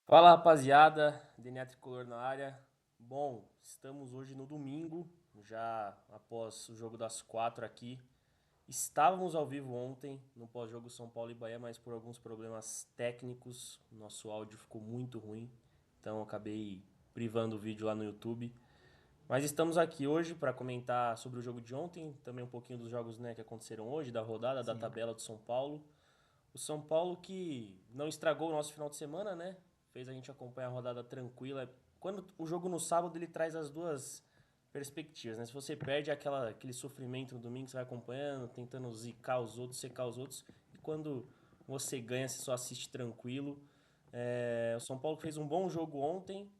Fala rapaziada, DNA Tricolor na área. Bom, estamos hoje no domingo, já após o jogo das 4 aqui. Estávamos ao vivo ontem no pós-jogo São Paulo e Bahia, mas por alguns problemas técnicos, nosso áudio ficou muito ruim, então eu acabei privando o vídeo lá no YouTube. Mas estamos aqui hoje para comentar sobre o jogo de ontem, também um pouquinho dos jogos, né, que aconteceram hoje, da rodada, da Sim. tabela do São Paulo. O São Paulo que não estragou o nosso final de semana, né? Fez a gente acompanhar a rodada tranquila. Quando o jogo no sábado ele traz as duas perspectivas, né? Se você perde aquele sofrimento no domingo, você vai acompanhando, tentando zicar os outros, secar os outros. E quando você ganha, você só assiste tranquilo. O São Paulo fez um bom jogo ontem,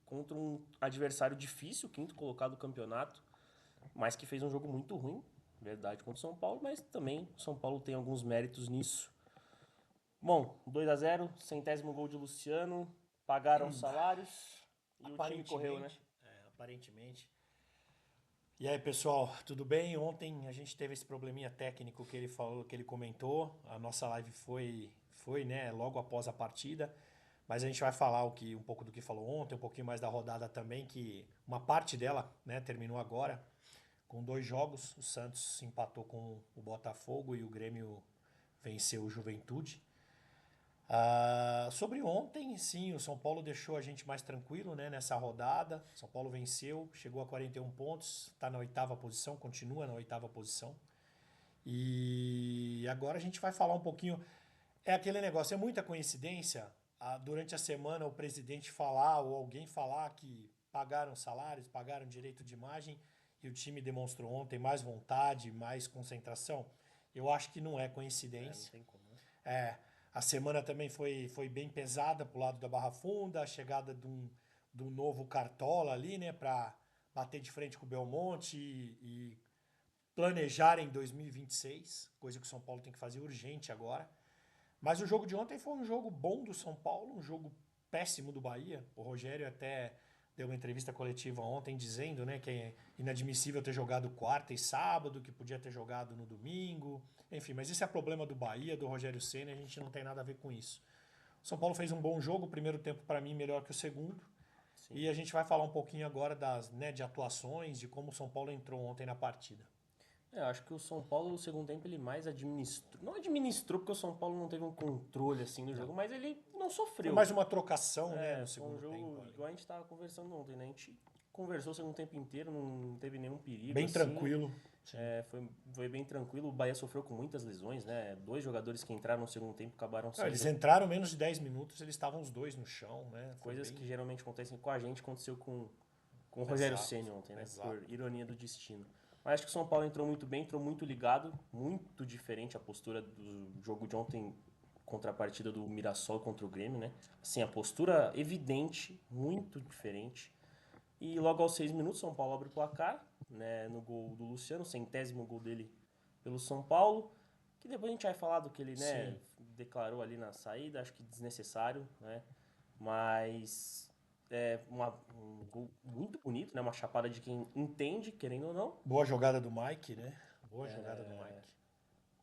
contra um adversário difícil, quinto colocado do campeonato, mas que fez um jogo muito ruim, verdade, contra o São Paulo, mas também o São Paulo tem alguns méritos nisso. Bom, 2-0, centésimo gol de Luciano, pagaram os salários e o time correu, né? Aparentemente. E aí, pessoal, tudo bem? Ontem a gente teve esse probleminha técnico que ele falou, que ele comentou. A nossa live foi, né, logo após a partida. Mas a gente vai falar um pouco do que falou ontem, um pouquinho mais da rodada também, que uma parte dela, né, terminou agora com dois jogos. O Santos empatou com o Botafogo e o Grêmio venceu o Juventude. Sobre ontem, sim, o São Paulo deixou a gente mais tranquilo, né, nessa rodada. São Paulo venceu, chegou a 41 pontos, está na oitava posição, continua na oitava posição. E agora a gente vai falar um pouquinho. É aquele negócio, é muita coincidência durante a semana o presidente falar ou alguém falar que pagaram salários, pagaram direito de imagem e o time demonstrou ontem mais vontade, mais concentração. Eu acho que não é Não coincidência. tem como, né? É, a semana também foi bem pesada pro lado da Barra Funda, a chegada de um novo Cartola ali, né, para bater de frente com o Belmonte e planejar em 2026, coisa que o São Paulo tem que fazer urgente agora. Mas o jogo de ontem foi um jogo bom do São Paulo, um jogo péssimo do Bahia. O Rogério até deu uma entrevista coletiva ontem dizendo, né, que é inadmissível ter jogado quarta e sábado, que podia ter jogado no domingo. Enfim, mas esse é problema do Bahia, do Rogério Ceni, a gente não tem nada a ver com isso. O São Paulo fez um bom jogo, o primeiro tempo para mim melhor que o segundo. Sim. E a gente vai falar um pouquinho agora de atuações, de como o São Paulo entrou ontem na partida. Eu acho que o São Paulo, no segundo tempo, ele mais administrou. Não administrou, porque o São Paulo não teve um controle assim do Não. jogo, mas ele não Foi sofreu. mais uma trocação, né, no Foi um segundo tempo jogo ali. igual a gente tava conversando ontem, né? A gente conversou o segundo tempo inteiro, não teve nenhum perigo Bem assim. tranquilo. Sim. Foi bem tranquilo. O Bahia sofreu com muitas lesões, né? Dois jogadores que entraram no segundo tempo acabaram Não, eles saindo. entraram menos de 10 minutos, eles estavam os dois no chão, né? Foi Coisas que bem. geralmente acontecem com a gente, aconteceu com o Rogério Exato, Ceni ontem, né? Por exato. ironia do destino. Mas acho que o São Paulo entrou muito bem, entrou muito ligado, muito diferente a postura do jogo de ontem contra a partida do Mirassol contra o Grêmio, né? Assim, a postura evidente, muito diferente. E logo aos 6 minutos, São Paulo abre o placar, né? No gol do Luciano, centésimo gol dele pelo São Paulo. Que depois a gente vai falar do que ele, né, Sim. declarou ali na saída, acho que desnecessário, né? Mas um gol muito bonito, né? Uma chapada de quem entende, querendo ou não. Boa jogada do Mike, né? Boa jogada do Mike.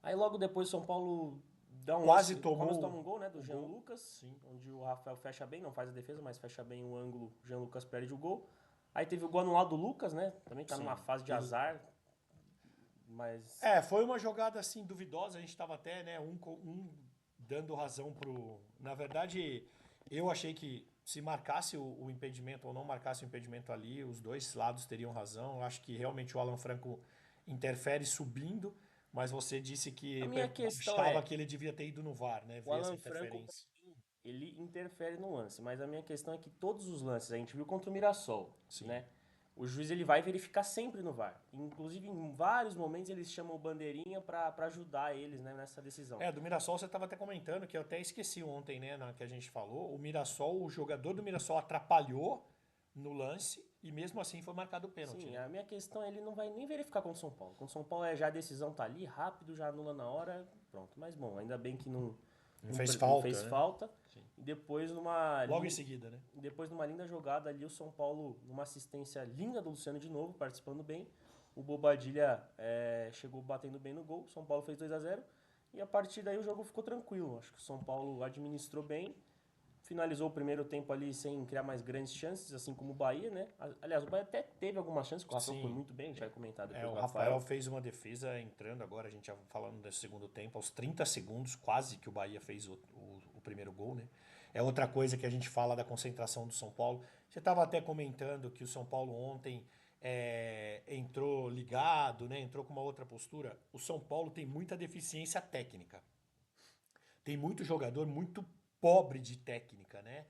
Aí logo depois o São Paulo dá um Quase lance, quase toma tomou um gol, né, do o Jean gol. Lucas, Sim. onde o Rafael fecha bem, não faz a defesa, mas fecha bem o ângulo, o Jean Lucas perde o gol. Aí teve o gol anulado do Lucas, né? Também tá numa Sim. fase de Ele... azar, mas Foi uma jogada assim duvidosa. A gente estava até, né, um dando razão pro. Na verdade, eu achei que se marcasse o impedimento ou não marcasse o impedimento ali, os dois lados teriam razão. Eu acho que realmente o Alan Franco interfere subindo, mas você disse a que minha questão achava é, que ele devia ter ido no VAR, né? o Ver essa Alan Franco, pra interferência. mim, ele interfere no lance, mas a minha questão é que todos os lances, a gente viu contra o Mirassol, Sim. né? O juiz ele vai verificar sempre no VAR. Inclusive, em vários momentos, eles chamam o bandeirinha pra ajudar eles, né, nessa decisão. Do Mirassol você estava até comentando, que eu até esqueci ontem, né, na que a gente falou. O Mirassol, o jogador do Mirassol atrapalhou no lance e mesmo assim foi marcado o pênalti, Sim, né? a minha questão é ele não vai nem verificar contra o São Paulo. Contra o São Paulo já a decisão tá ali, rápido, já anula na hora, pronto. Mas bom, ainda bem que Não fez não falta, fez né? falta. Sim. E depois Logo em seguida, né? depois numa linda jogada ali, o São Paulo, numa assistência linda do Luciano de novo, participando bem. O Bobadilha chegou batendo bem no gol, o São Paulo fez 2-0. E a partir daí o jogo ficou tranquilo. Acho que o São Paulo administrou bem. finalizou o primeiro tempo ali sem criar mais grandes chances, assim como o Bahia, né? Aliás, o Bahia até teve algumas chances, que o Rafael Sim. foi muito bem, a gente vai comentar depois O do Rafael Rafael. fez uma defesa entrando agora, a gente já falando desse segundo tempo, aos 30 segundos, quase que o Bahia fez o primeiro gol, né? É outra coisa que a gente fala da concentração do São Paulo. Você estava até comentando que o São Paulo ontem entrou ligado, né? Entrou com uma outra postura. O São Paulo tem muita deficiência técnica. Tem muito jogador muito pobre de técnica, né?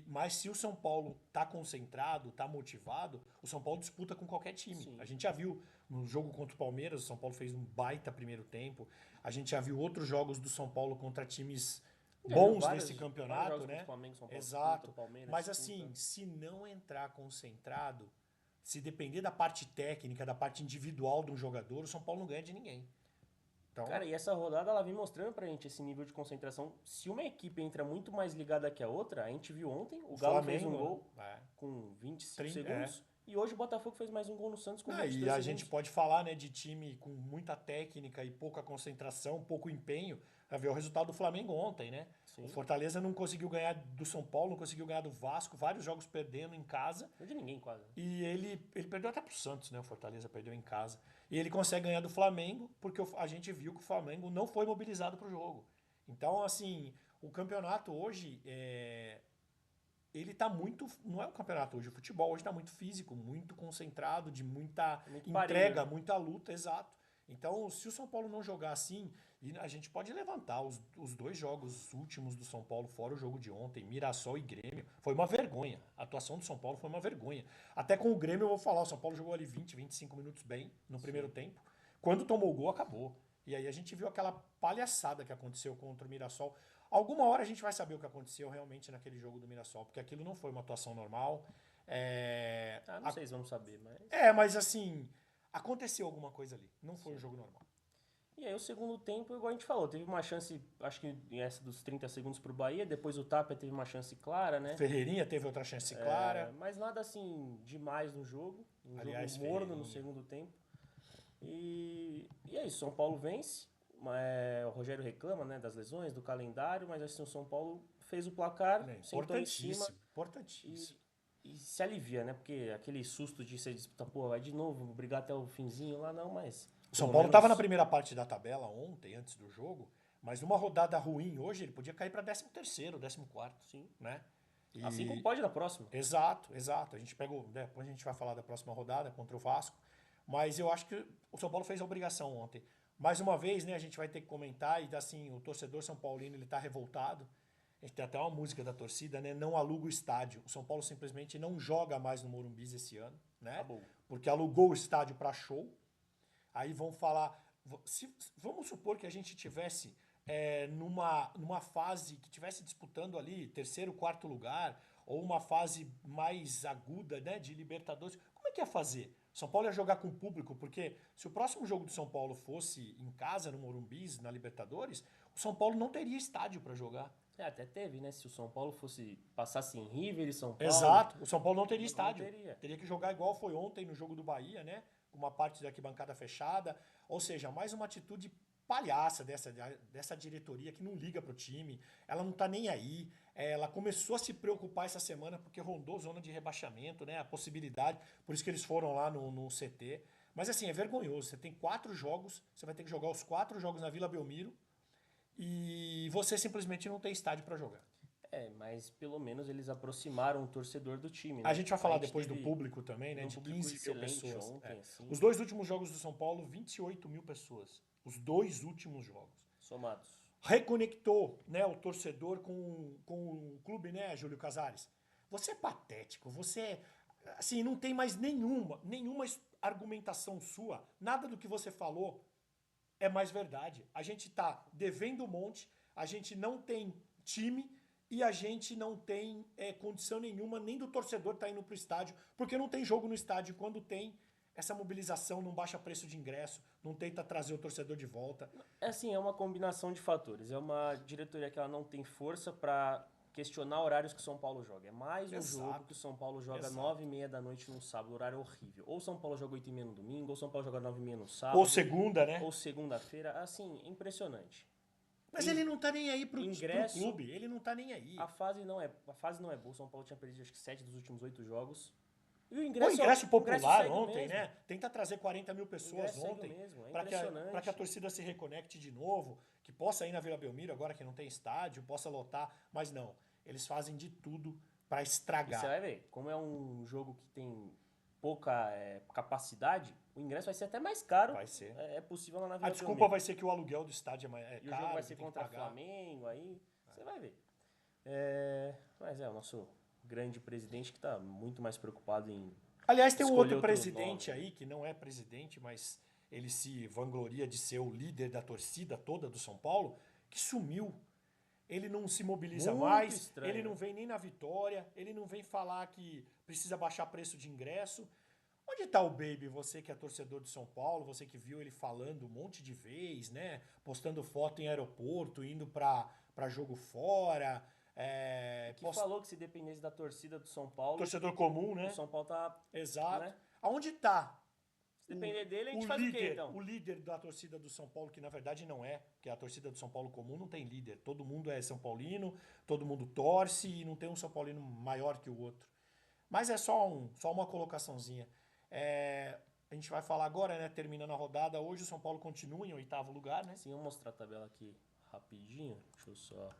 Mas se o São Paulo tá concentrado, tá motivado, o São Paulo disputa com qualquer time. Sim. A gente já viu no jogo contra o Palmeiras, o São Paulo fez um baita primeiro tempo. A gente já viu outros jogos do São Paulo contra times Já viu bons vários nesse jogos campeonato, contra o né? Flamengo, São Paulo disputa, Exato. Palmeiras Mas disputa. assim, se não entrar concentrado, se depender da parte técnica, da parte individual de um jogador, o São Paulo não ganha de ninguém. Então, Cara, e essa rodada ela vem mostrando pra gente esse nível de concentração. Se uma equipe entra muito mais ligada que a outra, a gente viu ontem, o Galo fez um Flamengo, gol né? com 25 É. segundos, e hoje o Botafogo fez mais um gol no Santos com Ah, 22 e a segundos. gente pode falar, né, de time com muita técnica e pouca concentração, pouco empenho, pra ver o resultado do Flamengo ontem, né? Sim. O Fortaleza não conseguiu ganhar do São Paulo, não conseguiu ganhar do Vasco, vários jogos perdendo em casa. Não é de ninguém quase. E ele perdeu até pro Santos, né? O Fortaleza perdeu em casa. E ele consegue ganhar do Flamengo, porque a gente viu que o Flamengo não foi mobilizado pro jogo. Então, assim, o campeonato hoje ele tá muito. Não é o campeonato hoje, o futebol hoje tá muito físico, muito concentrado, de muita Muito entrega, parelho, né? muita luta, exato. Então, se o São Paulo não jogar assim, e a gente pode levantar os dois jogos últimos do São Paulo, fora o jogo de ontem, Mirassol e Grêmio, foi uma vergonha. A atuação do São Paulo foi uma vergonha. Até com o Grêmio eu vou falar, o São Paulo jogou ali 20, 25 minutos bem no primeiro tempo. Quando tomou o gol, acabou. E aí a gente viu aquela palhaçada que aconteceu contra o Mirassol. Alguma hora a gente vai saber o que aconteceu realmente naquele jogo do Mirassol, porque aquilo não foi uma atuação normal. Não sei se vamos saber, mas... Mas assim, aconteceu alguma coisa ali. Não foi um jogo normal. E aí o segundo tempo, igual a gente falou, teve uma chance, acho que essa dos 30 segundos pro Bahia, depois o Tapia teve uma chance clara, né? Ferreirinha teve outra chance clara. Mas nada assim demais no jogo. Aliás, Jogo morno no Ferreirinha. segundo tempo. E é isso, São Paulo vence. O Rogério reclama, né, das lesões, do calendário, mas assim, o São Paulo fez o placar, sentou em cima Importantíssimo. e se alivia, né? Porque aquele susto de você disputar, pô, vai de novo, vou brigar até o finzinho lá, não, mas... O São pelo Paulo menos- estava na primeira parte da tabela ontem, antes do jogo, mas numa rodada ruim hoje, ele podia cair para 13º, 14º, Sim. né? Assim como pode na próxima. Exato. A gente pegou, depois a gente vai falar da próxima rodada contra o Vasco, mas eu acho que o São Paulo fez a obrigação ontem. Mais uma vez, né, a gente vai ter que comentar e assim, o torcedor são paulino, ele tá revoltado. A gente tem até uma música da torcida, né? Não aluga o estádio. O São Paulo simplesmente não joga mais no Morumbi esse ano, né? Acabou. Porque alugou o estádio para show. Aí vão falar. Vamos supor que a gente tivesse numa fase que tivesse disputando ali terceiro, quarto lugar, ou uma fase mais aguda, né, de Libertadores. Como é que ia fazer? São Paulo ia jogar com o público, porque se o próximo jogo do São Paulo fosse em casa, no Morumbi, na Libertadores, o São Paulo não teria estádio para jogar. Até teve, né? Se o São Paulo passasse em River e São Paulo. Exato, o São Paulo não teria Não estádio. teria. Teria que jogar igual foi ontem no jogo do Bahia, né? Com uma parte da arquibancada fechada. Ou seja, mais uma atitude palhaça dessa diretoria que não liga pro time. Ela não tá nem aí. Ela começou a se preocupar essa semana porque rondou zona de rebaixamento, né? A possibilidade. Por isso que eles foram lá no CT. Mas assim, é vergonhoso. Você tem 4 jogos, você vai ter que jogar os 4 jogos na Vila Belmiro e você simplesmente não tem estádio para jogar. Mas pelo menos eles aproximaram o torcedor do time, né? A gente vai falar gente depois do teve público também, né? um De público 15 mil excelente pessoas. ontem, assim, Os 2 últimos jogos do São Paulo, 28 mil pessoas. Os 2 últimos jogos. somados. Reconectou, né, o torcedor com o clube, né, Júlio Casares? Você é patético, assim, não tem mais nenhuma argumentação sua, nada do que você falou é mais verdade. A gente tá devendo um monte, a gente não tem time e a gente não tem condição nenhuma nem do torcedor estar indo pro estádio, porque não tem jogo no estádio. Quando tem essa mobilização, não baixa preço de ingresso, não tenta trazer o torcedor de volta. É uma combinação de fatores. É uma diretoria que ela não tem força para questionar horários que o São Paulo joga. É mais um Exato. jogo que o São Paulo joga Exato. 9h30 da noite num sábado, horário horrível. Ou o São Paulo joga 8h30 no domingo, ou o São Paulo joga 9h30 no sábado. Ou segunda, né? Ou segunda-feira. Assim, impressionante. Mas ele não tá nem aí pro ingresso, clube, ele não tá nem aí. a fase não é boa. O São Paulo tinha perdido acho que 7 dos últimos 8 jogos. E o O ingresso popular segue o ontem, mesmo. né? Tenta trazer 40 mil O pessoas ingresso segue o ontem mesmo. É para impressionante. que a torcida se reconecte de novo, que possa ir na Vila Belmiro agora que não tem estádio, possa lotar, mas não. Eles fazem de tudo para E você estragar. vai ver, como é um jogo que tem pouca capacidade, o ingresso vai ser até mais caro. Vai ser. É possível lá na A Vila desculpa Belmiro. vai ser que o aluguel do estádio é E o jogo caro, vai que ser tem que contra pagar. Flamengo, aí você vai ver. Mas o nosso grande presidente que está muito mais preocupado em Aliás, tem um escolher outro nome, presidente né? aí que não é presidente, mas ele se vangloria de ser o líder da torcida toda do São Paulo, que sumiu. Ele não se mobiliza Muito mais, ele estranho, não né? vem nem na vitória, ele não vem falar que precisa baixar preço de ingresso. Onde tá o Baby? Você que é torcedor de São Paulo, você que viu ele falando um monte de vez, né? Postando foto em aeroporto, indo pra jogo fora. Que falou que se dependesse da torcida do São Paulo, Torcedor comum, o né? São Paulo tá, Exato. né? Aonde tá Se depender dele, a gente faz o quê, então? o líder da torcida do São Paulo, que na verdade não é, porque a torcida do São Paulo comum não tem líder. Todo mundo é São Paulino, todo mundo torce e não tem um São Paulino maior que o outro. Mas é só uma colocaçãozinha. A gente vai falar agora, né? Terminando a rodada. Hoje o São Paulo continua em 8º lugar, né? Sim, eu vou mostrar a tabela aqui rapidinho. Deixa eu só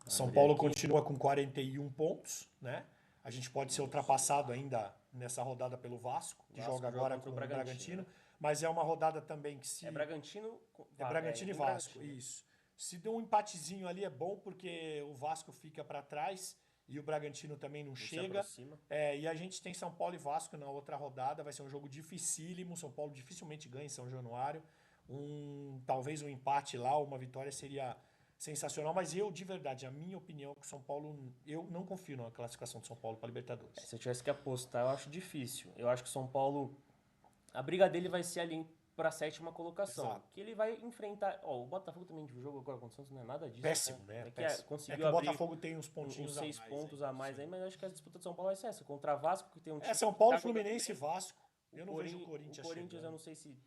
São abrir Paulo aqui. continua com 41 pontos, né? A gente pode ser ultrapassado ainda nessa rodada pelo Vasco, que Vasco joga agora com contra o o Bragantino. né? Mas é uma rodada também que se. É Bragantino, É Bragantino e em Vasco, Bragantino. isso. Se der um empatezinho ali é bom, porque o Vasco fica para trás e o Bragantino também não Se chega. aproxima. E a gente tem São Paulo e Vasco na outra rodada. Vai ser um jogo dificílimo. São Paulo dificilmente ganha em São Januário. Talvez um empate lá, uma vitória seria sensacional. Mas eu, de verdade, a minha opinião é que o São Paulo. Eu não confio na classificação de São Paulo para Libertadores. Se eu tivesse que apostar, eu acho difícil. Eu acho que o São Paulo. A briga dele vai ser ali pra 7ª colocação. Exato. Que ele vai enfrentar. Ó, o Botafogo também de jogo agora contra o Santos não é nada disso. Péssimo, né? É que Péssimo. conseguiu É que o abrir Botafogo tem uns uns pontinhos 6 a mais. pontos Aí. a mais Sim. aí, mas eu acho que a disputa de São Paulo vai ser essa. Contra Vasco, que tem um time São que Paulo, tá jogando Fluminense e bem. Vasco. Eu não vejo o O Corinthians Corinthians chegando. eu não sei se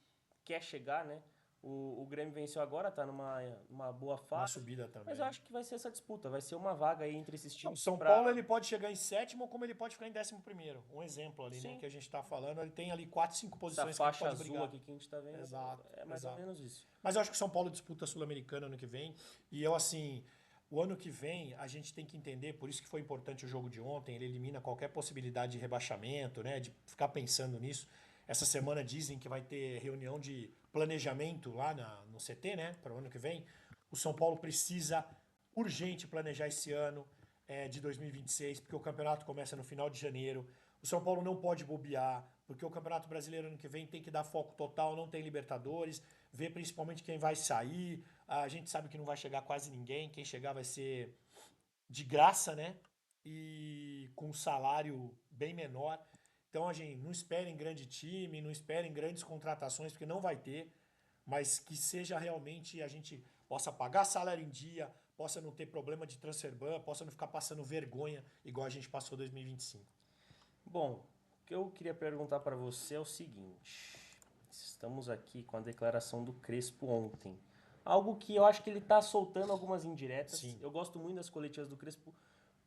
quer chegar, né? O Grêmio venceu agora, tá numa boa Uma fase. subida também. Mas eu acho que vai ser essa disputa, vai ser uma vaga aí entre esses Não, times. São Paulo ele pode chegar em 7º, como ele pode ficar em 11º. Um exemplo ali, né? Sim. Que a gente tá falando. Ele tem ali 4, 5 Essa posições que ele faixa pode azul brigar. aqui que a gente tá vendo Exato, é mais ou menos isso. Mas eu acho que o São Paulo disputa a Sul-Americana ano que vem. E eu, assim, o ano que vem a gente tem que entender, por isso que foi importante o jogo de ontem, ele elimina qualquer possibilidade de rebaixamento, né? De ficar pensando nisso. Essa semana dizem que vai ter reunião de planejamento lá no CT, né? Para o ano que vem. O São Paulo precisa urgente planejar esse ano de 2026, porque o campeonato começa no final de janeiro. O São Paulo não pode bobear, porque o Campeonato Brasileiro ano que vem tem que dar foco total, não tem Libertadores, ver principalmente quem vai sair. A gente sabe que não vai chegar quase ninguém, quem chegar vai ser de graça, né? E com um salário bem menor. Então, a gente não esperem grande time, não esperem grandes contratações, porque não vai ter, mas que seja realmente a gente possa pagar salário em dia, possa não ter problema de transfer ban, possa não ficar passando vergonha igual a gente passou em 2025. Bom, o que eu queria perguntar para você é o seguinte: estamos aqui com a declaração do Crespo ontem. Algo que eu acho que ele tá soltando algumas indiretas. Sim. Eu gosto muito das coletivas do Crespo,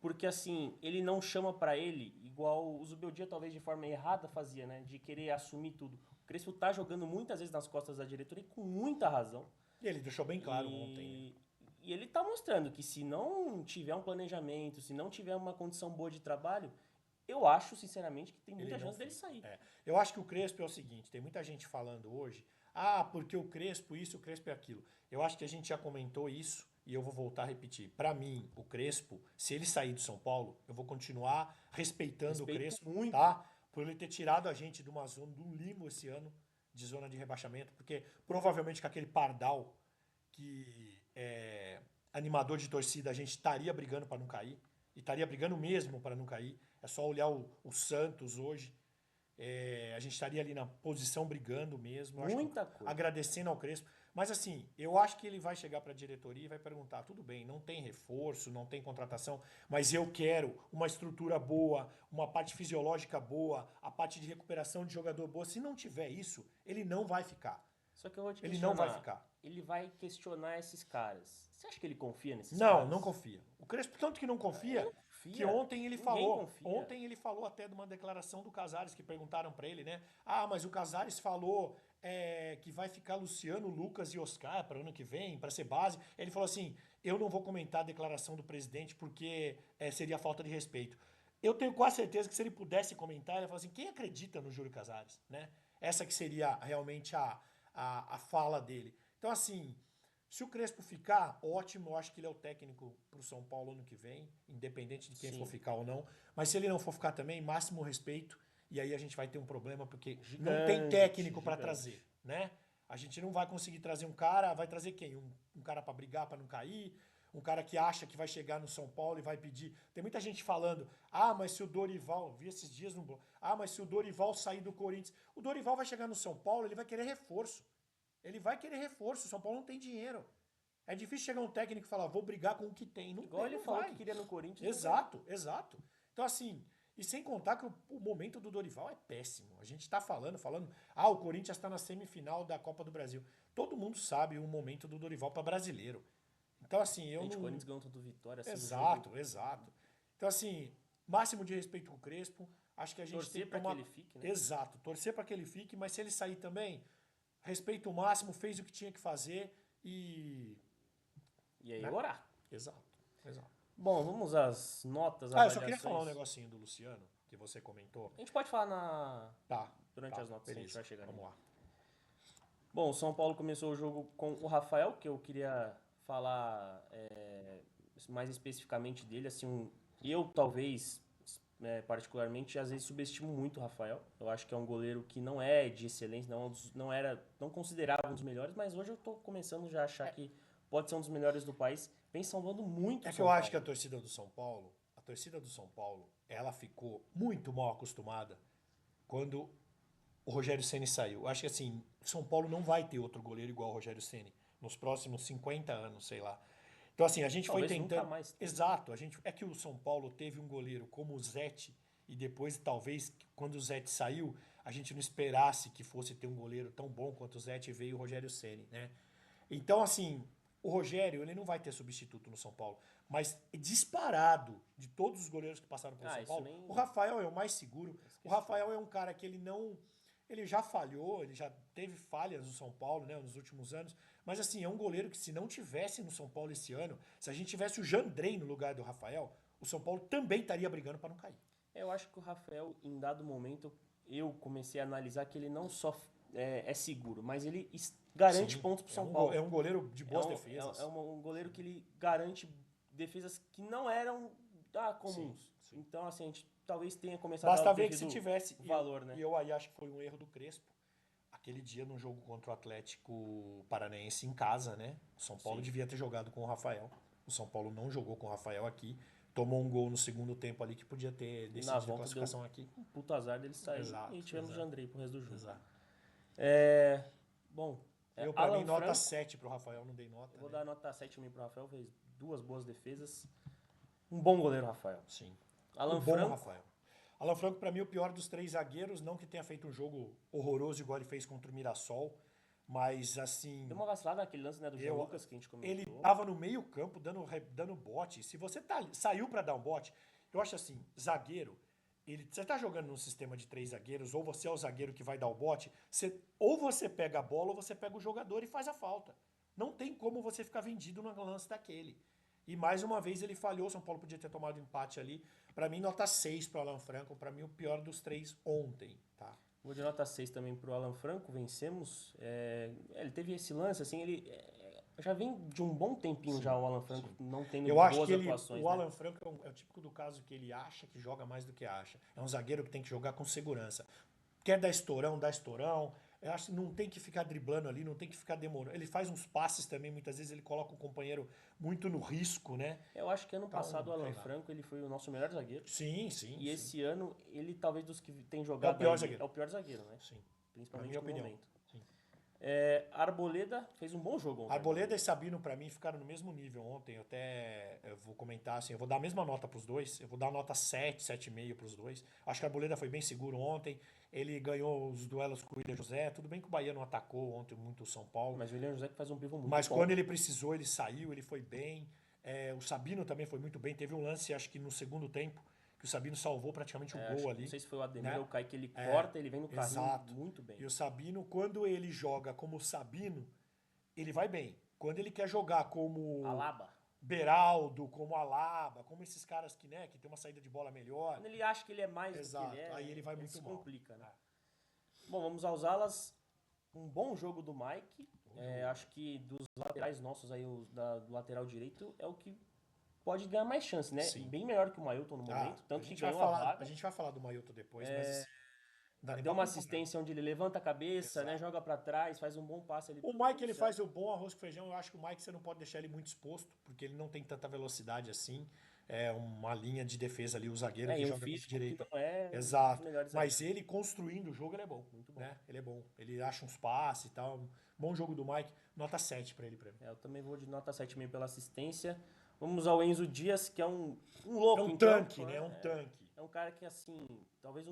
porque assim, ele não chama para ele igual o Zubeldia talvez de forma errada fazia, né? De querer assumir tudo. O Crespo tá jogando muitas vezes nas costas da diretoria e com muita razão. E ele deixou bem claro ontem, né? E ele tá mostrando que se não tiver um planejamento, se não tiver uma condição boa de trabalho, eu acho, sinceramente, que tem muita chance dele sair. Eu acho que o Crespo é o seguinte, tem muita gente falando hoje, porque o Crespo isso, o Crespo é aquilo. Eu acho que a gente já comentou isso e eu vou voltar a repetir. Para mim, o Crespo, se ele sair do São Paulo, eu vou continuar respeitando o Crespo, muito. tá? Por ele ter tirado a gente de uma zona, de um limbo esse ano, de zona de rebaixamento, porque provavelmente com aquele Pardal que é animador de torcida, a gente estaria brigando para não cair. E estaria brigando mesmo para não cair. É só olhar o Santos hoje. A gente estaria ali na posição brigando mesmo. Muita coisa. Agradecendo ao Crespo. Mas assim, eu acho que ele vai chegar para a diretoria e vai perguntar: tudo bem, não tem reforço, não tem contratação, mas eu quero uma estrutura boa, uma parte fisiológica boa, a parte de recuperação de jogador boa. Se não tiver isso, ele não vai ficar. Só que eu vou te Ele não vai questionar. ficar. Ele vai questionar esses caras. Você acha que ele confia nesses Não, caras? não confia. O Crespo tanto que não Ele confia não que confia. Ninguém confia. ontem ele falou até de uma declaração do Casares que perguntaram pra ele, né? Ah, mas o Casares falou que vai ficar Luciano, Lucas e Oscar para ano que vem, para ser base. Ele falou assim: eu não vou comentar a declaração do presidente porque seria falta de respeito. Eu tenho quase certeza que se ele pudesse comentar, ele ia falar assim: quem acredita no Júlio Casares, né? Essa que seria realmente a fala dele. Então, assim, se o Crespo ficar, ótimo, eu acho que ele é o técnico pro São Paulo ano que vem, independente de quem for Sim. ficar ou não. Mas se ele não for ficar também, máximo respeito. E aí a gente vai ter um problema porque não tem Gigante, técnico para gigante. trazer, né? A gente não vai conseguir trazer um cara, vai trazer quem? Um cara para brigar, para não cair, um cara que acha que vai chegar no São Paulo e vai pedir. Tem muita gente falando: "Ah, mas se o Dorival, vi esses dias no blog. Ah, mas se o Dorival sair do Corinthians, o Dorival vai chegar no São Paulo, ele vai querer reforço. Ele vai querer reforço, o São Paulo não tem dinheiro. É difícil chegar um técnico e falar: "Vou brigar com o que tem". Não Igual tem, ele não falou vai. que queria no Corinthians. Não vai. Exato, exato. Então, assim, e sem contar que o momento do Dorival é péssimo. A gente tá falando, o Corinthians tá na semifinal da Copa do Brasil. Todo mundo sabe o momento do Dorival para brasileiro. Então, assim, eu Gente, o não. Corinthians ganhou todo vitória, assim, um jogo. Exato, exato. Então, assim, máximo de respeito com o Crespo. Acho que a gente Torcer tem que pra tomar. que ele fique, né? Exato, torcer para que ele fique, mas se ele sair também, respeito o máximo, fez o que tinha que fazer e. E aí, Né? orar. Exato, exato. Bom, vamos às notas, Eu só queria falar um avaliações. negocinho do Luciano, que você comentou. A gente pode falar Tá, durante tá, as notas, a gente beleza. vai chegar Vamos nele. lá. Bom, o São Paulo começou o jogo com o Rafael, que eu queria falar mais especificamente dele. Assim, eu talvez, particularmente, às vezes subestimo muito o Rafael. Eu acho que é um goleiro que não é de excelência, não considerava um dos melhores, mas hoje eu tô começando já a achar que pode ser um dos melhores do país. Vem salvando muito É o que São eu acho que Paulo. a torcida do São Paulo, ela ficou muito mal acostumada quando o Rogério Ceni saiu. Eu acho que assim, São Paulo não vai ter outro goleiro igual o Rogério Ceni nos próximos 50 anos, sei lá. Então assim, a gente foi Talvez nunca tentando. mais tenha. Exato, é que o São Paulo teve um goleiro como o Zete e depois talvez quando o Zete saiu, a gente não esperasse que fosse ter um goleiro tão bom quanto o Zete e veio o Rogério Ceni, né? Então assim, o Rogério, ele não vai ter substituto no São Paulo, mas disparado de todos os goleiros que passaram pelo Ah, São isso Paulo, nem o Rafael é o mais seguro. O esqueci. Rafael é um cara que ele não. Ele já falhou, ele já teve falhas no São Paulo, né, nos últimos anos. Mas assim, é um goleiro que se não tivesse no São Paulo esse ano, se a gente tivesse o Jandrei no lugar do Rafael, o São Paulo também estaria brigando para não cair. Eu acho que o Rafael, em dado momento, eu comecei a analisar que ele não só é seguro, mas ele garante Sim, pontos pro São Paulo. é um goleiro de boas defesas. Um goleiro que ele garante defesas que não eram Sim, comuns. sim. Então, assim, a gente talvez tenha começado a Basta dar o ver que se devido tivesse. valor, né? E eu aí acho que foi um erro do Crespo. Aquele dia no jogo contra o Atlético Paranaense em casa, né? O São Paulo Sim. devia ter jogado com o Rafael. O São Paulo não jogou com o Rafael aqui. Tomou um gol no segundo tempo ali que podia ter E na decidido a volta deu classificação aqui. um puto azar dele sair Exato, e tivemos o exato, Jandrei pro resto do jogo. exato. É, bom, Eu, pra mim, Alan nota Franco, 7 pro Rafael, não dei eu nota, vou né? dar nota 7 também pro Rafael, fez duas boas defesas. Um bom goleiro, Rafael. Sim. O Alan bom Franco, Rafael. Alan Franco, pra mim, o pior dos três zagueiros. Não que tenha feito um jogo horroroso igual ele fez contra o Mirassol, mas assim. deu uma vacilada naquele lance, né, do Jean Eu, Lucas que a gente ele comentou. tava no meio campo dando bote. Se você saiu para dar um bote, eu acho assim, zagueiro, você tá jogando num sistema de três zagueiros, ou você é o zagueiro que vai dar o bote, ou você pega a bola ou você pega o jogador e faz a falta. Não tem como você ficar vendido no lance daquele. E mais uma vez ele falhou, São Paulo podia ter tomado empate ali. Para mim, nota 6 pro Alan Franco, para mim o pior dos três ontem, tá? Vou de nota 6 também pro Alan Franco, vencemos. Ele teve esse lance, assim, já vem de um bom tempinho já Sim, o Alan Franco sim. não tendo Eu acho boas que atuações, o né? Alan Franco é o típico do caso que ele acha que joga mais do que acha. É um zagueiro que tem que jogar com segurança. Quer dar estourão, dá estourão. Eu acho que não tem que ficar driblando ali, não tem que ficar demorando. Ele faz uns passes também, muitas vezes ele coloca o companheiro muito no risco, né? Eu acho que ano passado o Então, Alan sei lá. Franco ele foi o nosso melhor zagueiro. Sim, sim, E sim. esse ano, ele talvez dos que tem É o jogado pior aí, zagueiro. é o pior zagueiro, né? Sim. Na Principalmente minha no opinião. momento. Sim. Arboleda fez um bom jogo ontem. Arboleda e Sabino, pra mim, ficaram no mesmo nível ontem. Eu vou comentar assim, eu vou dar a mesma nota pros dois. Eu vou dar nota 7, 7,5 pros dois. Acho que a Arboleda foi bem seguro ontem. Ele ganhou os duelos com o William José. Tudo bem que o Bahia não atacou ontem muito o São Paulo. Mas o William José que faz um pivô muito Mas bom. quando ele precisou, ele saiu, ele foi bem. O Sabino também foi muito bem. Teve um lance, acho que no segundo tempo, que o Sabino salvou praticamente o gol ali. Não sei se foi o Ademir né? ou o Kaique, ele corta, ele vem no carrinho Exato. muito bem. E o Sabino, quando ele joga como Sabino, ele vai bem. Quando ele quer jogar como Alaba. Beraldo, como Alaba, como esses caras que tem uma saída de bola melhor. Quando ele acha que ele é mais Exato. do que ele é, Aí ele vai muito se mal. complica, né? Bom, vamos aos alas. Um bom jogo do Mike. Acho que dos laterais nossos aí, do lateral direito, é o que pode ganhar mais chance, né? Sim. Bem melhor que o Mailton no momento, tanto que ganhou a vaga. A gente vai falar do Mailton depois, mas Deu uma assistência onde ele levanta a cabeça, né? Joga pra trás, faz um bom passe ali. O Mike, ele faz o bom arroz com feijão. Eu acho que o Mike você não pode deixar ele muito exposto, porque ele não tem tanta velocidade assim. É uma linha de defesa ali, o zagueiro que joga muito direito. Exato. Mas ele construindo o jogo, ele é bom. Muito bom. Né? Ele é bom. Ele acha uns passes e tal. Bom jogo do Mike. Nota 7 pra ele, pra mim. Eu também vou de nota 7,5 pela assistência. Vamos ao Enzo Dias, que é um louco. É um tanque, né? É um tanque. É um cara que, assim, talvez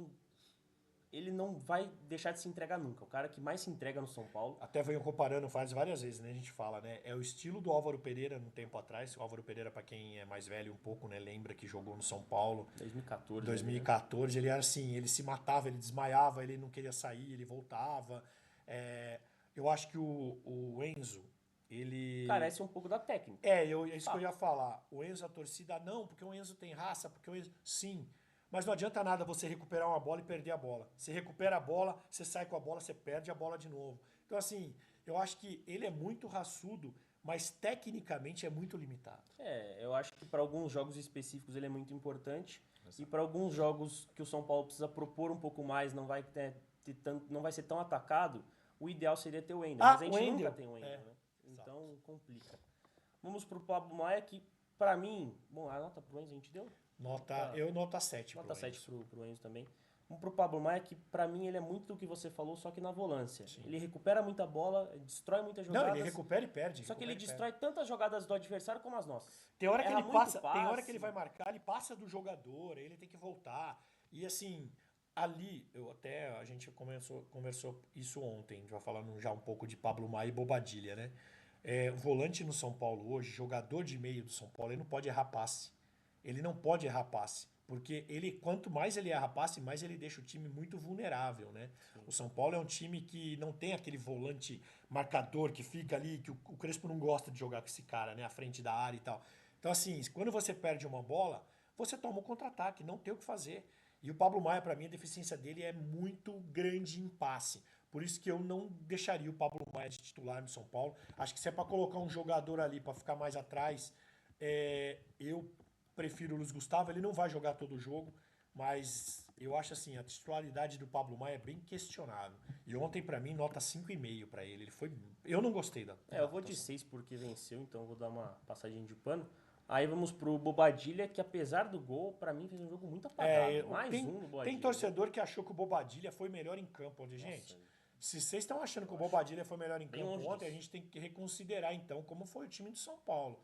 ele não vai deixar de se entregar nunca. O cara que mais se entrega no São Paulo. Até venho comparando várias vezes, né? A gente fala, né? É o estilo do Álvaro Pereira no tempo atrás. O Álvaro Pereira, pra quem é mais velho um pouco, né? Lembra que jogou no São Paulo. 2014. Ele era assim, ele se matava, ele desmaiava, ele não queria sair, ele voltava. Eu acho que o Enzo, ele... carece um pouco da técnica. É isso que eu ia falar. O Enzo, a torcida, não, porque o Enzo tem raça, porque o Enzo... Sim, mas não adianta nada você recuperar uma bola e perder a bola. Você recupera a bola, você sai com a bola, você perde a bola de novo. Então, assim, eu acho que ele é muito raçudo, mas tecnicamente é muito limitado. Eu acho que para alguns jogos específicos ele é muito importante. Exato. E para alguns jogos que o São Paulo precisa propor um pouco mais, não vai ser tão atacado, o ideal seria ter o Wendel. Mas a gente nunca tem o Wendel, né? Então complica. Vamos pro Pablo Maia, que pra mim... Bom, a nota pro Enzo a gente deu? Nota 7 nota 7 pro Enzo também. Vamos pro Pablo Maia, que pra mim ele é muito do que você falou, só que na volância. Sim. Ele recupera muita bola, destrói muitas jogadas. Não, ele recupera e perde. Só que ele destrói tantas jogadas do adversário como as nossas. Tem hora que ele passa, tem hora que ele vai marcar, ele passa do jogador, aí ele tem que voltar. E assim, ali, a gente conversou isso ontem, a gente vai falando já um pouco de Pablo Maia e Bobadilha, né? O volante no São Paulo hoje, jogador de meio do São Paulo, ele não pode errar passe. Ele não pode errar passe. Porque quanto mais ele erra passe, mais ele deixa o time muito vulnerável, né? Sim. O São Paulo é um time que não tem aquele volante marcador que fica ali, que o Crespo não gosta de jogar com esse cara, né? À frente da área e tal. Então, assim, quando você perde uma bola, você toma um contra-ataque, não tem o que fazer. E o Pablo Maia, para mim, a deficiência dele é muito grande em passe. Por isso que eu não deixaria o Pablo Maia de titular no São Paulo. Acho que se é para colocar um jogador ali para ficar mais atrás, eu prefiro o Luiz Gustavo. Ele não vai jogar todo o jogo, mas eu acho assim, a titularidade do Pablo Maia é bem questionável. E ontem, para mim, nota 5,5 para ele. Eu não gostei da eu vou de 6 porque venceu, então eu vou dar uma passadinha de pano. Aí vamos pro Bobadilha, que apesar do gol, pra mim fez um jogo muito apagado. Um no Bobadilha. Tem torcedor que achou que o Bobadilha foi melhor em campo ontem, gente. Se vocês estão achando que o Bobadilha foi melhor em campo ontem, a gente tem que reconsiderar então como foi o time de São Paulo.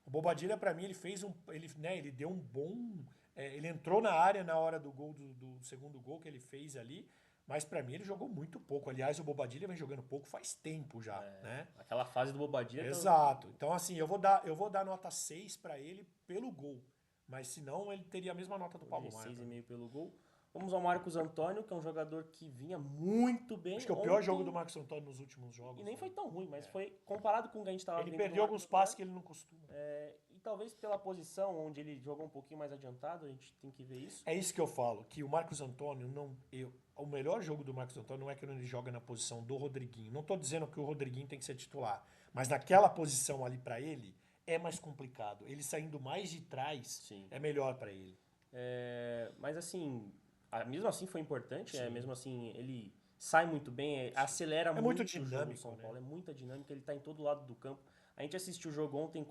O Bobadilha, pra mim, ele deu um bom... ele entrou na área na hora do gol do segundo gol que ele fez ali, mas pra mim ele jogou muito pouco. Aliás, o Bobadilha vem jogando pouco faz tempo já, né? Aquela fase do Bobadilha... Exato. Então, assim, eu vou dar nota 6 pra ele pelo gol. Mas, senão, ele teria a mesma nota do Pablo Maia. 6,5 pelo gol. Vamos ao Marcos Antônio, que é um jogador que vinha muito bem. Acho que é o pior jogo do Marcos Antônio nos últimos jogos. E nem foi tão ruim, mas foi comparado com o que a gente estava vendo. Ele perdeu alguns passes que ele não costuma. E talvez pela posição onde ele jogou um pouquinho mais adiantado, a gente tem que ver isso. É isso que eu falo, que o Marcos Antônio o melhor jogo do Marcos Antônio não é quando ele joga na posição do Rodriguinho. Não estou dizendo que o Rodriguinho tem que ser titular, mas naquela posição ali para ele é mais complicado. Ele saindo mais de trás é melhor para ele. Mas assim, mesmo assim foi importante, mesmo assim ele sai muito bem, acelera muito dinâmico, o jogo do São Paulo, é muita dinâmica, ele está em todo lado do campo. A gente assistiu o jogo ontem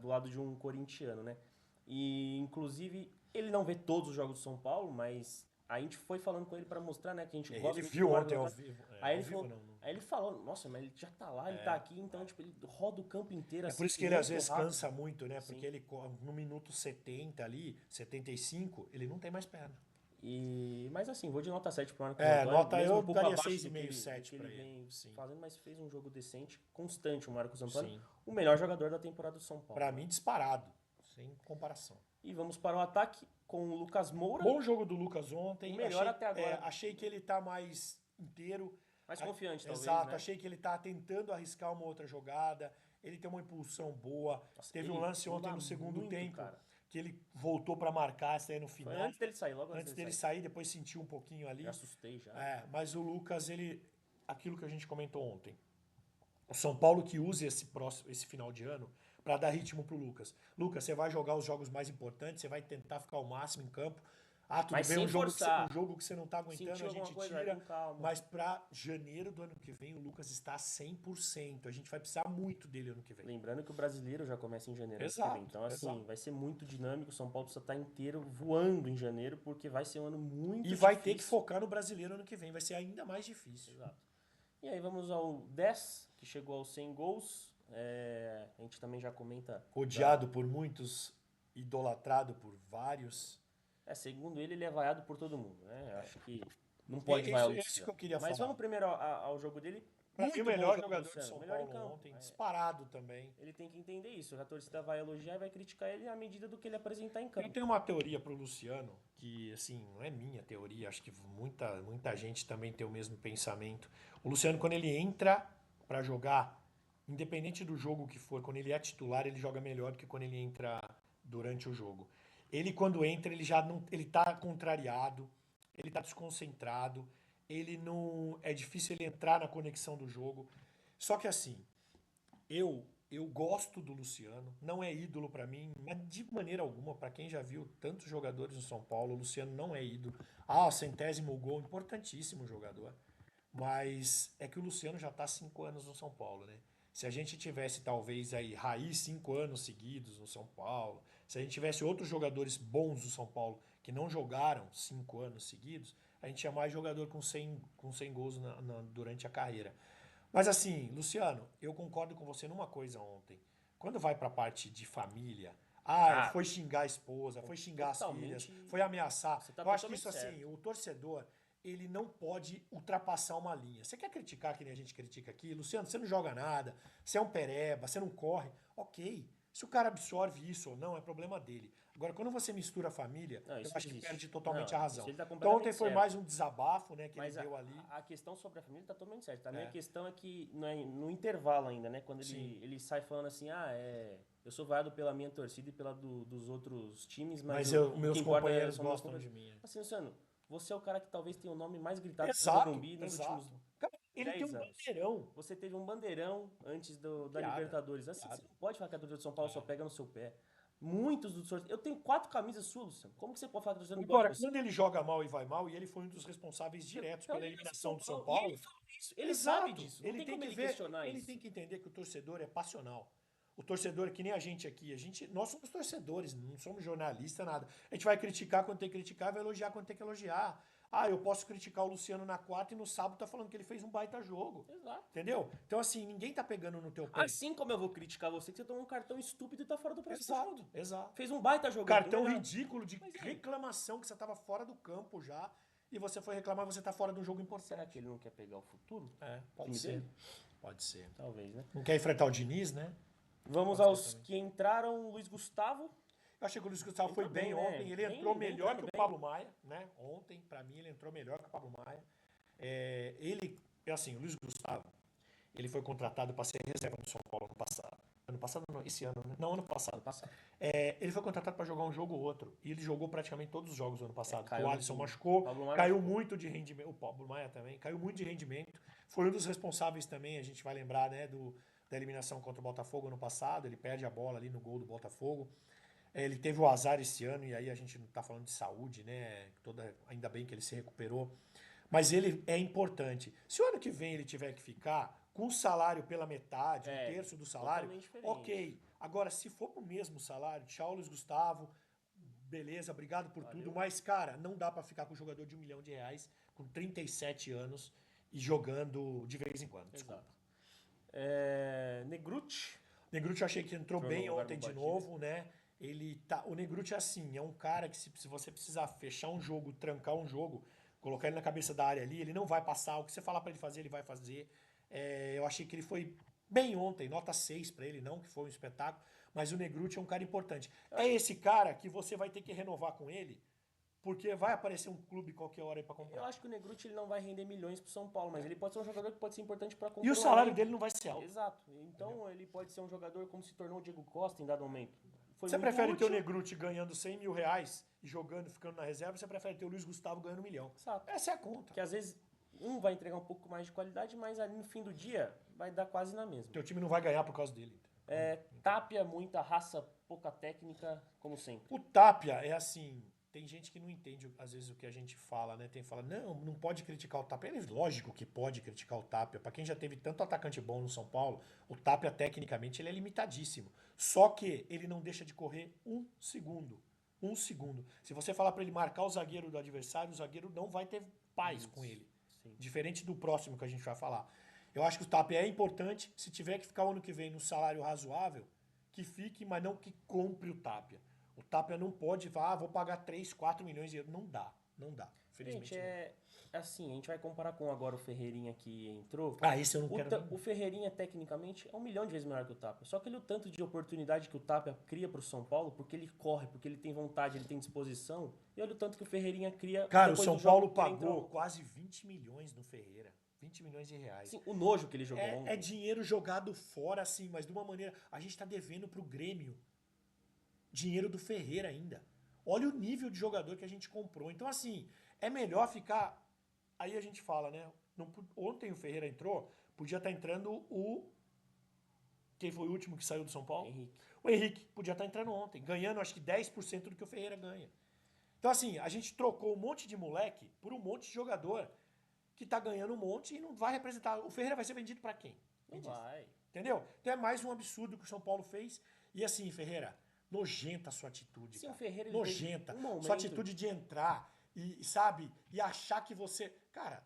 do lado de um corintiano, né? E inclusive ele não vê todos os jogos do São Paulo, mas a gente foi falando com ele pra mostrar, né, que a gente Ele gosta muito viu do Marcos ontem ao Antônio. vivo. Aí Ao ele vivo falou, não. aí ele falou, nossa, mas ele já tá lá, ele tá aqui, então, tipo, ele roda o campo inteiro É por assim, isso que ele às muito vezes rápido. cansa muito, né? Sim. Porque ele no minuto 70 ali, 75, ele não tem mais perna. Mas assim, vou de nota 7 pro Marcos É, Antônio, nota mesmo eu um pouco daria abaixo do 6,5, do 7 que ele pra ele. vem Sim. fazendo, mas fez um jogo decente, constante o Marcos Antônio, Sim. o melhor jogador da temporada do São Paulo. Pra mim, disparado. Sem comparação. E vamos para o ataque com o Lucas Moura, Bom jogo do Lucas ontem. o melhor até agora. Achei que ele tá mais inteiro. Mais confiante, talvez, Exato, né? achei que ele tá tentando arriscar uma outra jogada. Ele tem uma impulsão boa. Nossa, Teve ele um lance ontem pula no segundo muito, tempo cara. que ele voltou pra marcar, isso aí no Foi final. antes dele sair, logo Antes dele sair, depois sentiu um pouquinho ali. Já assustei já. Mas o Lucas, aquilo que a gente comentou ontem. O São Paulo que use esse final de ano para dar ritmo pro Lucas. Lucas, você vai jogar os jogos mais importantes, você vai tentar ficar o máximo em campo. Ah, tudo Mas bem, sem um forçar. jogo que você não tá aguentando, Sentiu a gente alguma coisa, vai tira. com calma. Mas para janeiro do ano que vem, o Lucas está 100%. A gente vai precisar muito dele ano que vem. Lembrando que o brasileiro já começa em janeiro. Exato, Então, assim, exato. vai ser muito dinâmico. O São Paulo precisa estar inteiro voando em janeiro, porque vai ser um ano muito E difícil. vai ter que focar no brasileiro ano que vem, vai ser ainda mais difícil. Exato. E aí vamos ao 10, que chegou aos 100 gols. A gente também já comenta. Odiado por muitos, idolatrado por vários. Segundo ele é vaiado por todo mundo, né? Eu acho que não pode vaiar o Isso Luciano. que eu queria Mas falar. vamos primeiro ao jogo dele. Pra mim, Muito o bom melhor jogo do jogador do Luciano, São melhor em Paulo campo. ontem, disparado também. Ele tem que entender isso. A torcida vai elogiar e vai criticar ele à medida do que ele apresentar em Eu campo. tenho uma teoria pro Luciano, que assim, não é minha teoria, acho que muita gente também tem o mesmo pensamento. O Luciano, quando ele entra pra jogar, independente do jogo que for, quando ele é titular, ele joga melhor do que quando ele entra durante o jogo. Ele, quando entra, ele já não. Ele tá contrariado, ele tá desconcentrado, ele não. É difícil ele entrar na conexão do jogo. Só que assim, eu gosto do Luciano, não é ídolo pra mim, mas de maneira alguma, pra quem já viu tantos jogadores no São Paulo, o Luciano não é ídolo. Ah, o 100º gol, importantíssimo jogador. Mas é que o Luciano já tá há 5 anos no São Paulo, né? Se a gente tivesse talvez aí Raiz 5 anos seguidos no São Paulo, se a gente tivesse outros jogadores bons do São Paulo que não jogaram 5 anos seguidos, a gente tinha mais jogador com 100 gols durante a carreira. Mas assim, Luciano, eu concordo com você numa coisa ontem. Quando vai pra parte de família, foi xingar a esposa, foi xingar as filhas, foi ameaçar. Você tá Eu acho que totalmente isso assim, certo. o torcedor, ele não pode ultrapassar uma linha. Você quer criticar que nem a gente critica aqui? Luciano, você não joga nada, você é um pereba, você não corre. Ok. Se o cara absorve isso ou não, é problema dele. Agora, quando você mistura a família, Não, eu isso acho que existe. perde totalmente Não, a razão. isso ele tá Então ontem completamente foi certo. mais um desabafo, né, que Mas ele deu ali. a questão sobre a família tá totalmente certa. A minha É. questão é que no intervalo ainda, né? Quando ele sai falando assim, eu sou vaiado pela minha torcida e pela dos outros times, mas o Meus que importa companheiros são meus gostam de companheiros. mim. Assim, Luciano, você é o cara que talvez tenha o nome mais gritado do Exato, Morumbi nos exato. últimos Cara, ele tem 10 um anos. bandeirão. Você teve um bandeirão antes da Piada, Libertadores. Assim, piada. você não pode falar que a torcida de São Paulo só pega no seu pé. Muitos dos torcedores. Eu tenho 4 camisas suas, Luciano. Como que você pode falar que a torcida não gosta Agora, de você? quando ele joga mal e vai mal, e ele foi um dos responsáveis diretos Então, pela ele é eliminação do São E Paulo. ele fala isso. Ele sabe disso. Não Ele tem tem como que ele ver, questionar ele isso. tem que entender que o torcedor é passional. O torcedor, que nem a gente aqui, nós somos torcedores, não somos jornalistas, nada. A gente vai criticar quando tem que criticar, vai elogiar quando tem que elogiar. Eu posso criticar o Luciano na quarta e no sábado tá falando que ele fez um baita jogo. Exato. Entendeu? Então, assim, ninguém tá pegando no teu pé. Assim como eu vou criticar você que você tomou um cartão estúpido e tá fora do próximo jogo. Exato. Fez um baita jogo. Cartão melhor. ridículo de Mas e aí? reclamação que você tava fora do campo já e você foi reclamar, você tá fora de um jogo importante. Será que ele não quer pegar o futuro? Pode Time ser. dele? Pode ser. Talvez, né? Não quer enfrentar o Diniz, né? Vamos Pode aos ser também. que entraram. Luiz Gustavo. Eu achei que o Luiz Gustavo foi Entrou bem bem, né? ontem. Ele Bem- entrou bem melhor entrando que o bem. Pablo Maia, né? Ontem, pra mim, ele entrou melhor que o Pablo Maia. O Luiz Gustavo, ele foi contratado para ser reserva do São Paulo ano passado. Ano passado não, esse ano, né? Não, ano passado. Ele foi contratado para jogar um jogo ou outro. E ele jogou praticamente todos os jogos do ano passado. caiu O Alisson muito. machucou, Pablo Maia caiu machucou. muito de rendimento. O Pablo Maia também, caiu muito de rendimento. Foi um dos responsáveis também, a gente vai lembrar, né, da eliminação contra o Botafogo ano passado. Ele perde a bola ali no gol do Botafogo. Ele teve o azar esse ano, e aí a gente não tá falando de saúde, né? Ainda bem que ele se recuperou. Mas ele é importante. Se o ano que vem ele tiver que ficar com o salário pela metade, um terço do salário, totalmente diferente. ok. Agora, se for pro mesmo salário, tchau, Luiz Gustavo, beleza, obrigado por Valeu. tudo, mas, cara, não dá pra ficar com um jogador de R$ 1 milhão com 37 anos e jogando de vez em quando. Desculpa. Exato. Negruti. Negruti eu achei que entrou Entrou no bem lugar ontem do de Padilha. novo, né? O Negruti é um cara que se você precisar fechar um jogo, trancar um jogo, colocar ele na cabeça da área ali, ele não vai passar. O que você falar pra ele fazer, ele vai fazer. Eu achei que ele foi bem ontem, nota 6 pra ele, não que foi um espetáculo, mas o Negruti é um cara importante. É esse cara que você vai ter que renovar com ele, porque vai aparecer um clube qualquer hora aí pra Eu comprar. acho que o Negruti ele não vai render milhões pro São Paulo, mas ele pode ser um jogador que pode ser importante para E compor o um salário elenco. dele não vai ser alto. Exato. Então ele pode ser um jogador como se tornou o Diego Costa em dado momento. Foi Você muito prefere ter o útil. Negruti ganhando R$ 100 mil e jogando, ficando na reserva, ou você prefere ter o Luiz Gustavo ganhando 1 milhão? Exato. Essa é a conta. Que às vezes um vai entregar um pouco mais de qualidade, mas ali no fim do dia vai dar quase na mesma. Teu time não vai ganhar por causa dele. Tapia, muita raça, pouca técnica, como sempre. O Tapia é assim, tem gente que não entende às vezes o que a gente fala, né? Tem que falar, não pode criticar o Tapia. É lógico que pode criticar o Tapia. Pra quem já teve tanto atacante bom no São Paulo, o Tapia tecnicamente ele é limitadíssimo. Só que ele não deixa de correr um segundo. Um segundo. Se você falar pra ele marcar o zagueiro do adversário, o zagueiro não vai ter paz com ele. Sim. Diferente do próximo que a gente vai falar. Eu acho que o Tapia é importante. Se tiver que ficar o ano que vem no salário razoável, que fique, mas não que compre o Tapia. O Tapia não pode falar, vou pagar 3, 4 milhões de euros. Não dá, não dá. Felizmente Gente, não. assim, a gente vai comparar com agora o Ferreirinha que entrou. Esse eu não quero nem. O Ferreirinha, tecnicamente, é 1 milhão de vezes melhor que o Tapia. Só que ele, o tanto de oportunidade que o Tapia cria pro São Paulo, porque ele corre, porque ele tem vontade, ele tem disposição, e olha o tanto que o Ferreirinha cria Cara, o depois São do jogo Paulo que ele entrou. pagou quase 20 milhões no Ferreira. 20 milhões de reais. Sim, o nojo que ele jogou ontem. É dinheiro jogado fora, assim, mas de uma maneira. A gente tá devendo pro Grêmio dinheiro do Ferreira ainda. Olha o nível de jogador que a gente comprou. Então, assim, é melhor ficar. Aí a gente fala, né? Ontem o Ferreira entrou, podia estar entrando o. Quem foi o último que saiu do São Paulo? Henrique. O Henrique podia estar entrando ontem, ganhando acho que 10% do que o Ferreira ganha. Então, assim, a gente trocou um monte de moleque por um monte de jogador que tá ganhando um monte e não vai representar. O Ferreira vai ser vendido para quem? Não vai. Entendeu? Então é mais um absurdo que o São Paulo fez. E assim, Ferreira, nojenta a sua atitude. Sim, cara. o Ferreira, ele nojenta. teve um momento- Sua atitude de entrar e, sabe, e achar que você. Cara,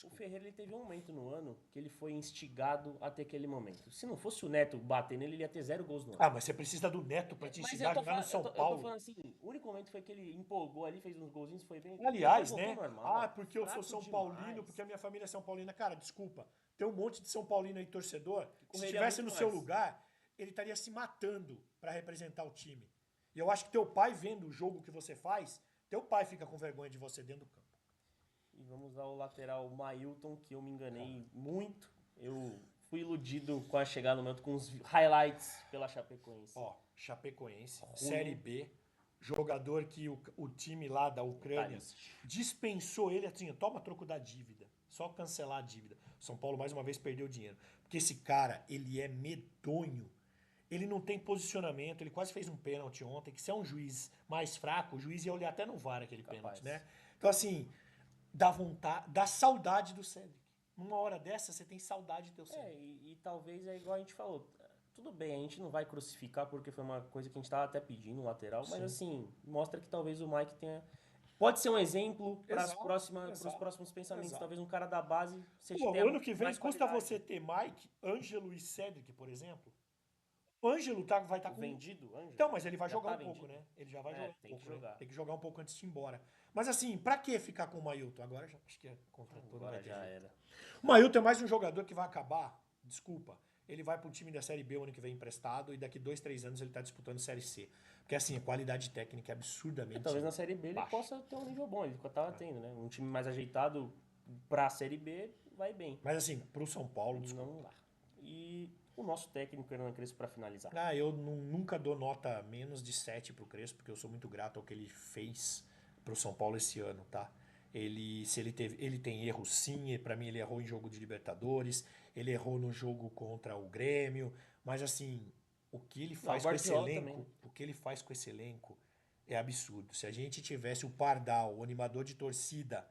O Ferreira ele teve um momento no ano que ele foi instigado até aquele momento. Se não fosse o Neto bater nele, ele ia ter 0 gols no ano. mas você precisa do Neto pra te Mas instigar a jogar no São eu tô Paulo. falando assim, o único momento foi que ele empolgou ali, fez uns golzinhos, foi bem. Aliás, depois né? voltou normal. Porque eu sou Fraco São demais. Paulino, porque a minha família é São Paulina. Cara, desculpa. Tem um monte de São Paulino aí torcedor. Se correria estivesse no muito seu mais. lugar, ele estaria se matando pra representar o time. E eu acho que teu pai, vendo o jogo que você faz, teu pai fica com vergonha de você dentro do campo. E vamos ao lateral Mailton, que eu me enganei muito. Eu fui iludido com a chegada no momento, com os highlights pela Chapecoense. Chapecoense, Ruim. Série B, jogador que o time lá da Ucrânia Tadic. dispensou ele assim, toma troco da dívida, só cancelar a dívida. São Paulo mais uma vez perdeu dinheiro, porque esse cara, ele é medonho. Ele não tem posicionamento, ele quase fez um pênalti ontem, que se é um juiz mais fraco, o juiz ia olhar até no VAR aquele Capaz. pênalti, né? Então assim, dá vontade, dá saudade do Cédric. Numa hora dessa, você tem saudade do teu Cédric. E talvez é igual a gente falou. Tudo bem, a gente não vai crucificar porque foi uma coisa que a gente tava até pedindo, lateral, mas assim, mostra que talvez o Mike tenha. Pode ser um exemplo para os Exato. próximos pensamentos. Exato. Talvez um cara da base seja Pô, tenha ano que vem mais custa qualidade. você ter Mike, Ângelo e Cédric, por exemplo. O Ângelo vai estar O com. vendido, Ângelo? Então, mas ele vai Já jogar tá um pouco, vendido? né? Ele já vai jogar um tem que pouco. Né? jogar. Tem que jogar um pouco antes de ir embora. Mas assim, pra que ficar com o Mailton? Agora já acho que é contra todo Agora mundo. já era. O Mailton é mais um jogador que vai acabar. Desculpa. Ele vai pro time da Série B o ano que vem emprestado e daqui 2, 3 anos ele tá disputando Série C. Porque assim, a qualidade técnica é absurdamente. Talvez na Série B ele baixa. possa ter um nível bom, ele tava tendo, né? Um time mais ajeitado pra Série B vai bem. Mas assim, pro São Paulo, desculpa. Não dá. E o nosso técnico, Hernan Crespo, pra finalizar. Eu nunca dou nota menos de 7 pro Crespo, porque eu sou muito grato ao que ele fez pro São Paulo esse ano, tá? Ele tem erros sim, pra mim ele errou em jogo de Libertadores, ele errou no jogo contra o Grêmio, mas assim, o que ele faz com esse Guardiola elenco, também. o que ele faz com esse elenco é absurdo. Se a gente tivesse o Pardal, o animador de torcida,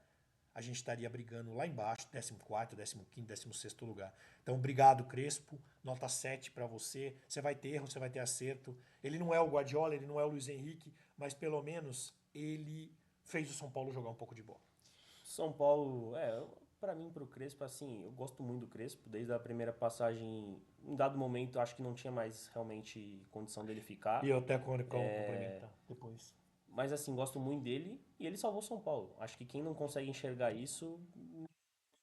a gente estaria brigando lá embaixo, 14º, 15º, 16º lugar. Então, obrigado, Crespo. Nota 7 para você. Você vai ter erro, você vai ter acerto. Ele não é o Guardiola, ele não é o Luiz Henrique, mas pelo menos ele fez o São Paulo jogar um pouco de bola. São Paulo, pra mim, pro Crespo, assim, eu gosto muito do Crespo. Desde a primeira passagem, em dado momento, acho que não tinha mais realmente condição dele ficar. E eu até complementar depois. Mas, assim, gosto muito dele e ele salvou o São Paulo. Acho que quem não consegue enxergar isso, não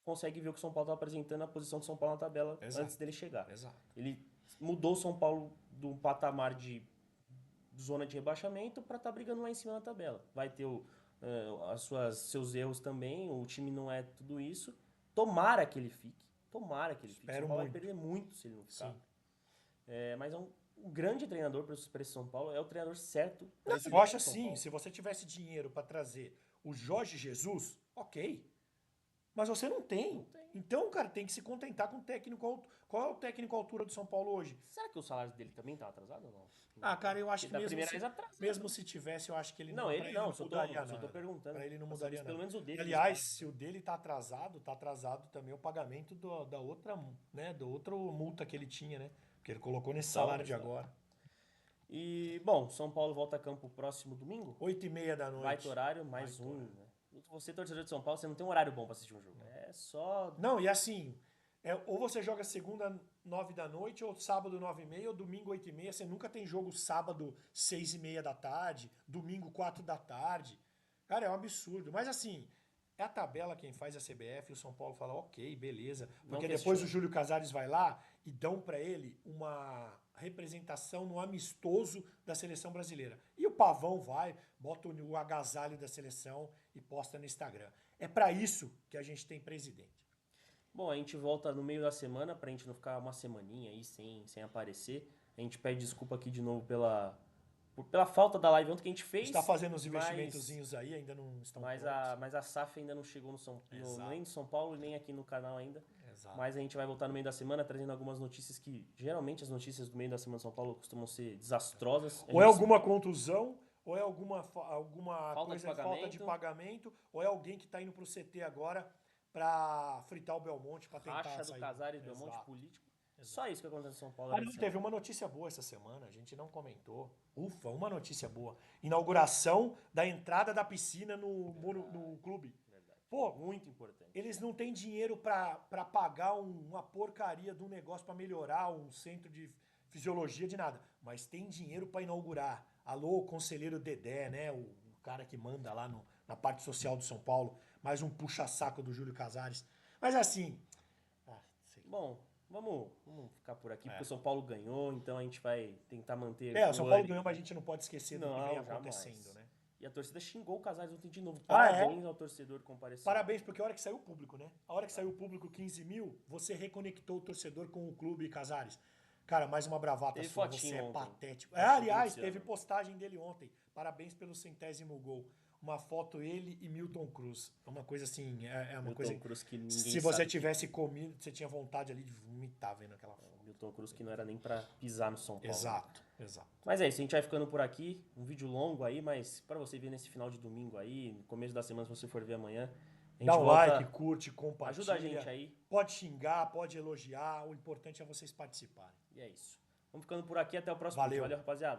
consegue ver o que o São Paulo tá apresentando, a posição do São Paulo na tabela antes dele chegar. Exato. Ele mudou o São Paulo do patamar de zona de rebaixamento para estar brigando lá em cima na tabela. Vai ter seus erros também, o time não é tudo isso. Tomara que ele fique. Tomara que ele fique. O São Paulo vai perder muito se ele não ficar. Mas é um grande treinador para esse São Paulo, é o treinador certo. Eu acho assim, se você tivesse dinheiro para trazer o Jorge Jesus, ok. Mas você não tem. Então, cara, tem que se contentar com o técnico. Qual é o técnico à altura do São Paulo hoje? Será que o salário dele também tá atrasado ou não? Cara, eu acho que mesmo se tivesse, eu acho que ele não mudaria nada. Só tô perguntando. Pra ele não mudaria nada. Pelo menos o dele. Aliás, se o dele tá atrasado também o pagamento da outra multa que ele tinha, né? Porque ele colocou nesse salário de agora. E, bom, São Paulo volta a campo próximo domingo. 8h30 da noite. Vai ter horário, mais um, né? Você, torcedor de São Paulo, você não tem um horário bom pra assistir um jogo. É só... Não, e assim, ou você joga segunda 9 da noite, ou sábado 9h30, ou domingo 8h30. Você nunca tem jogo sábado 6h30 da tarde, domingo 4 da tarde. Cara, é um absurdo. Mas assim, é a tabela quem faz a CBF, e o São Paulo fala, ok, beleza. Porque depois o Júlio Casares vai lá e dão pra ele uma representação no amistoso da seleção brasileira. E o Pavão vai, bota o agasalho da seleção e posta no Instagram. É pra isso que a gente tem presidente. Bom, a gente volta no meio da semana pra gente não ficar uma semaninha aí sem aparecer. A gente pede desculpa aqui de novo pela falta da live ontem que a gente fez. Está fazendo uns investimentozinhos aí, ainda não estão mas a SAF ainda não chegou nem no São Paulo e nem aqui no canal ainda. Exato. Mas a gente vai voltar no meio da semana trazendo algumas notícias que, geralmente, as notícias do meio da semana de São Paulo costumam ser desastrosas. Ou é alguma contusão, ou é alguma falta de pagamento, ou é alguém que está indo para o CT agora para fritar o Belmonte, para tentar racha sair. do Casares, Belmonte político. Só isso que acontece em São Paulo. Teve uma notícia boa essa semana, a gente não comentou. Ufa, uma notícia boa. Inauguração da entrada da piscina no clube. Verdade. Pô, muito importante. Eles não têm dinheiro para pagar uma porcaria de um negócio para melhorar um centro de fisiologia de nada, mas tem dinheiro para inaugurar. Alô, conselheiro Dedé, né? O cara que manda lá na parte social do São Paulo, mais um puxa-saco do Júlio Casares. Mas assim, bom, vamos ficar por aqui, porque o São Paulo ganhou, então a gente vai tentar manter... o São Paulo ganhou, mas a gente não pode esquecer do que vem acontecendo, né? E a torcida xingou o Casares ontem de novo. Parabéns ao torcedor que compareceu. Parabéns, porque a hora que saiu o público, né? A hora que saiu o público, 15 mil, você reconectou o torcedor com o clube Casares. Cara, mais uma bravata sua, você é patético. Aliás, teve postagem dele ontem. Parabéns pelo 100º gol. Uma foto ele e Milton Cruz. É uma coisa assim, é uma coisa... Cruz que ninguém se você tivesse comido, você tinha vontade ali de vomitar vendo aquela foto. Milton Cruz que não era nem pra pisar no São Paulo. Exato. Mas é isso, a gente vai ficando por aqui. Um vídeo longo aí, mas pra você ver nesse final de domingo aí, no começo da semana, se você for ver amanhã, a gente dá um like, curte, compartilha. Ajuda a gente aí. Pode xingar, pode elogiar. O importante é vocês participarem. E é isso. Vamos ficando por aqui. Até o próximo vídeo. Valeu, rapaziada.